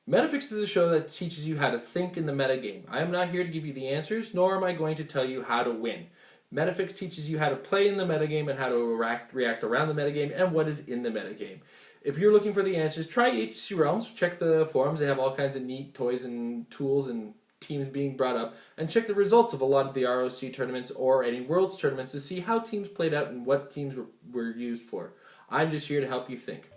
Metafix is a show that teaches you how to think in the metagame. I am not here to give you the answers, nor am I going to tell you how to win. Metafix teaches you how to play in the metagame and how to react around the metagame and what is in the metagame. If you're looking for the answers, try HC Realms, check the forums, they have all kinds of neat toys and tools and teams being brought up, and check the results of a lot of the ROC tournaments or any Worlds tournaments to see how teams played out and what teams were used for. I'm just here to help you think.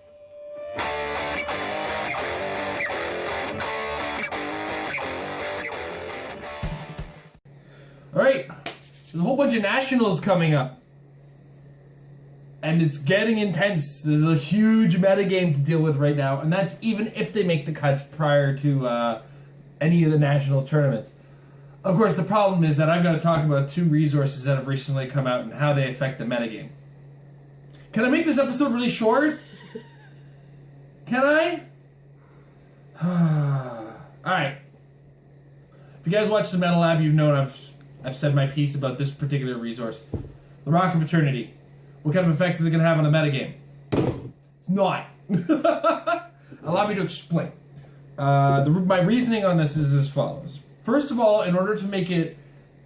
Alright, there's a whole bunch of nationals coming up. And it's getting intense. There's a huge metagame to deal with right now, and that's even if they make the cuts prior to any of the nationals tournaments. Of course, the problem is that I've got to talk about two resources that have recently come out and how they affect the metagame. Can I make this episode really short? Can I? Alright. If you guys watch the Metal Lab, you've known I've said my piece about this particular resource. The Rock of Eternity. What kind of effect is it going to have on the metagame? It's not. Allow me to explain. My reasoning on this is as follows. First of all, in order to make it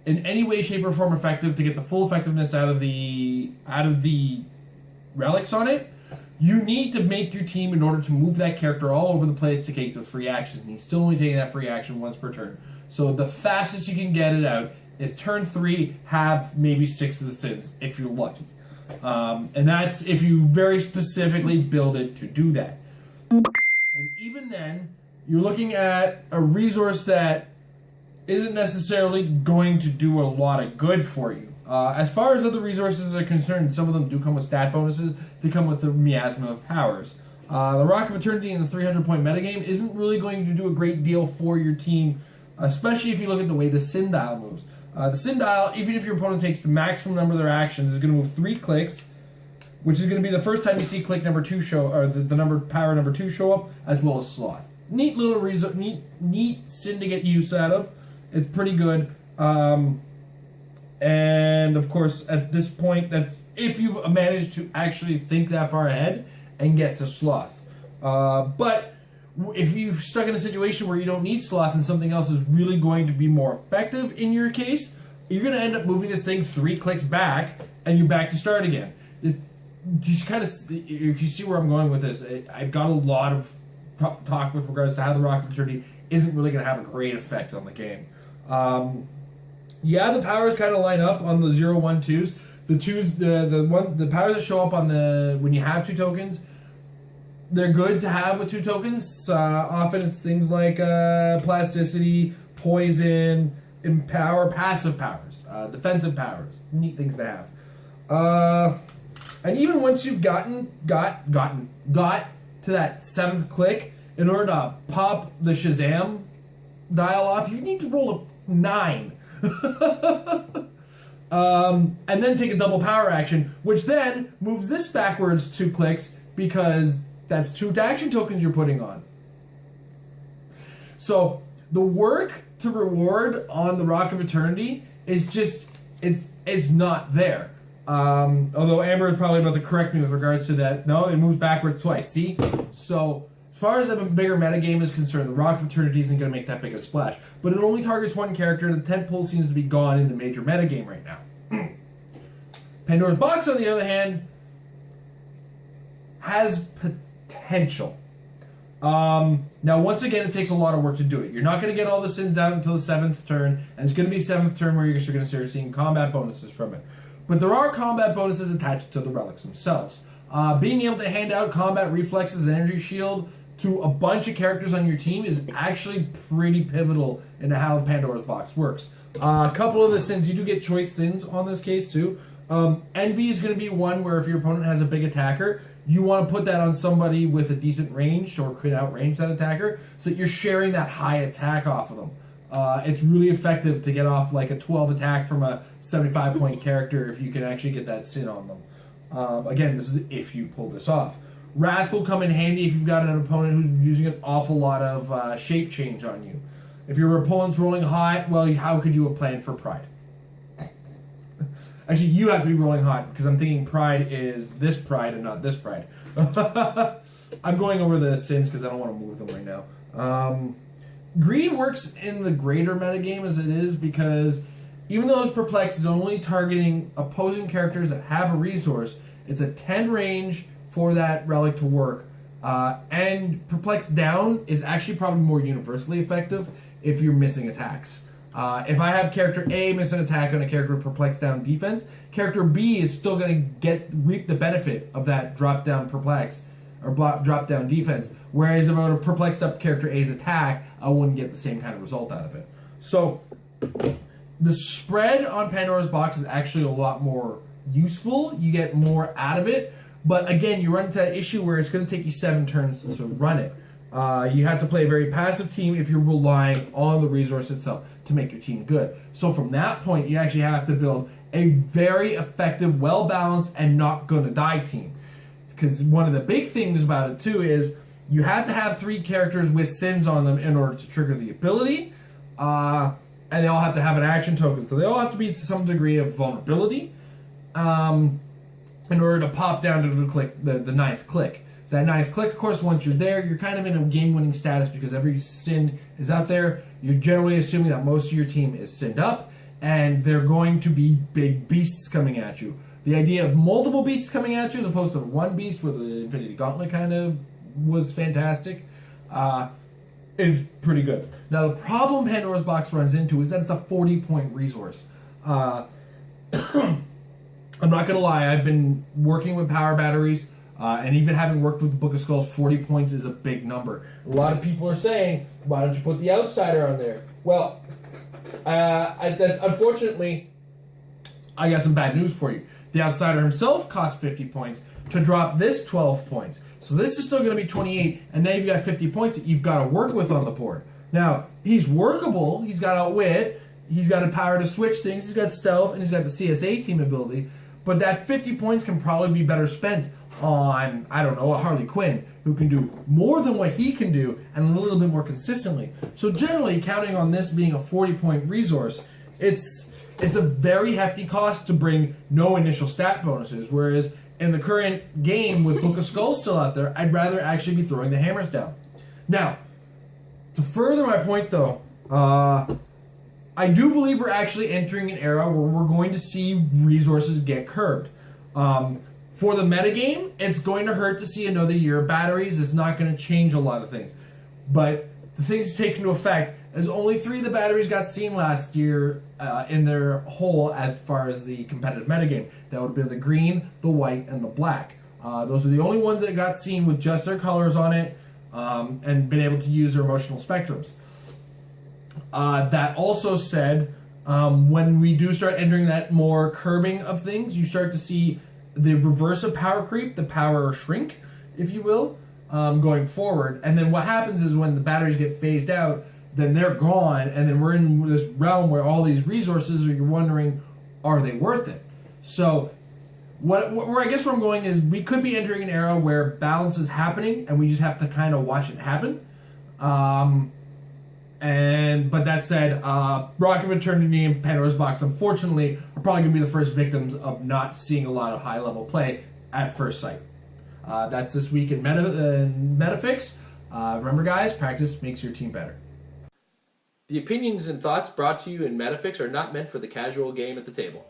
in any way, shape, or form effective, to get the full effectiveness out of the relics on it, you need to make your team in order to move that character all over the place to take those free actions. And he's still only taking that free action once per turn. So the fastest you can get it out is turn 3, have maybe 6 of the sins, if you're lucky. And that's if you very specifically build it to do that. And even then, you're looking at a resource that isn't necessarily going to do a lot of good for you. As far as other resources are concerned, some of them do come with stat bonuses. They come with the miasma of powers. The Rock of Eternity in the 300-point metagame isn't really going to do a great deal for your team, especially if you look at the way the Sin Dial moves. The Sin Dial, even if your opponent takes the maximum number of their actions, is going to move 3 clicks, which is going to be the first time you see click number 2 show, or the power number 2 show up, as well as Sloth. Neat little neat sin to get use out of. It's pretty good. And of course, at this point, that's if you've managed to actually think that far ahead and get to Sloth. But if you're stuck in a situation where you don't need Sloth and something else is really going to be more effective in your case, you're going to end up moving this thing 3 clicks back, and you're back to start again. Just kind of, if you see where I'm going with this, I've got a lot of talk with regards to how the Rock of Eternity isn't really going to have a great effect on the game. Yeah, the powers kind of line up on the 0, 1, 2s. The powers that show up on when you have 2 tokens, they're good to have with 2 tokens. Often it's things like plasticity, poison, empower, passive powers, defensive powers. Neat things to have. And even once you've got to that 7th click, in order to pop the Shazam dial off, you need to roll a 9. And then take a double power action, which then moves this backwards 2 clicks because that's 2 action tokens you're putting on. So the work to reward on the Rock of Eternity is just, it's not there. Although Amber is probably about to correct me with regards to that. No, it moves backwards twice, see? So, as far as a bigger metagame is concerned, the Rock of Eternity isn't going to make that big of a splash. But it only targets 1 character, and the tentpole seems to be gone in the major metagame right now. Pandora's Box, on the other hand, has potential. Now, once again, it takes a lot of work to do it. You're not going to get all the sins out until the 7th turn, and it's going to be 7th turn where you're going to start seeing combat bonuses from it. But there are combat bonuses attached to the relics themselves. Being able to hand out combat reflexes and energy shield to a bunch of characters on your team is actually pretty pivotal into how Pandora's Box works. A couple of the sins, you do get choice sins on this case too. Envy is going to be one where if your opponent has a big attacker, you want to put that on somebody with a decent range or could outrange that attacker so that you're sharing that high attack off of them. It's really effective to get off like a 12 attack from a 75-point character if you can actually get that sin on them. Again, this is if you pull this off. Wrath will come in handy if you've got an opponent who's using an awful lot of shape change on you. If your opponent's rolling hot, well, how could you have planned for Pride? Actually, you have to be rolling hot because I'm thinking Pride is this Pride and not this Pride. I'm going over the sins because I don't want to move them right now. Greed works in the greater metagame as it is because even though his Perplex is only targeting opposing characters that have a resource, it's a 10 range for that relic to work. And Perplex down is actually probably more universally effective if you're missing attacks. If I have character A miss an attack on a character with Perplex down defense, character B is still going to reap the benefit of that drop down Perplex or drop down defense. Whereas if I would have perplexed up character A's attack, I wouldn't get the same kind of result out of it. So the spread on Pandora's box is actually a lot more useful. You get more out of it. But again, you run into that issue where it's going to take you 7 turns to run it. You have to play a very passive team if you're relying on the resource itself to make your team good. So from that point, you actually have to build a very effective, well-balanced, and not gonna die team. Because one of the big things about it too is you have to have 3 characters with sins on them in order to trigger the ability, and they all have to have an action token. So they all have to be to some degree of vulnerability in order to pop down to the 9th click. That 9th click, of course, once you're there, you're kind of in a game-winning status because every sin is out there. You're generally assuming that most of your team is sinned up, and they're going to be big beasts coming at you. The idea of multiple beasts coming at you as opposed to one beast with the Infinity Gauntlet kind of was fantastic, is pretty good. Now, the problem Pandora's Box runs into is that it's a 40-point resource. I'm not going to lie, I've been working with power batteries, and even having worked with the Book of Skulls, 40 points is a big number. A lot of people are saying, why don't you put the Outsider on there? Well, that's unfortunately, I got some bad news for you. The Outsider himself costs 50 points to drop this 12 points. So this is still going to be 28, and now you've got 50 points that you've got to work with on the board. Now, he's workable, he's got Outwit, he's got a power to switch things, he's got Stealth, and he's got the CSA team ability, but that 50 points can probably be better spent on, I don't know, a Harley Quinn, who can do more than what he can do, and a little bit more consistently. So generally, counting on this being a 40-point resource, it's a very hefty cost to bring no initial stat bonuses, whereas in the current game with Book of Skulls still out there, I'd rather actually be throwing the hammers down. Now, to further my point though, I do believe we're actually entering an era where we're going to see resources get curbed. For the metagame, it's going to hurt to see another year of batteries. It's not going to change a lot of things. But the things to take into effect is only 3 of the batteries got seen last year in their whole as far as the competitive metagame. That would have been the green, the white, and the black. Those are the only ones that got seen with just their colors on it and been able to use their emotional spectrums. That also said, when we do start entering that more curbing of things, you start to see the reverse of power creep, the power shrink, if you will, going forward. And then what happens is when the batteries get phased out, then they're gone, and then we're in this realm where all these resources, you're wondering, are they worth it? So where I guess where I'm going is we could be entering an era where balance is happening, and we just have to kind of watch it happen. But that said, Rock of Eternity and Pandora's Box, unfortunately, are probably going to be the first victims of not seeing a lot of high-level play at first sight. That's this week in Metafix. Remember, guys, practice makes your team better. The opinions and thoughts brought to you in Metafix are not meant for the casual game at the table.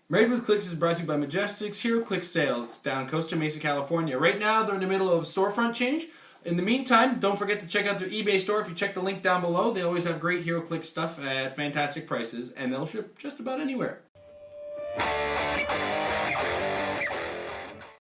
Married with Clix is brought to you by Majestic's Heroclix sales down in Costa Mesa, California. Right now, they're in the middle of storefront change. In the meantime, don't forget to check out their eBay store. If you check the link down below, they always have great Heroclix stuff at fantastic prices, and they'll ship just about anywhere.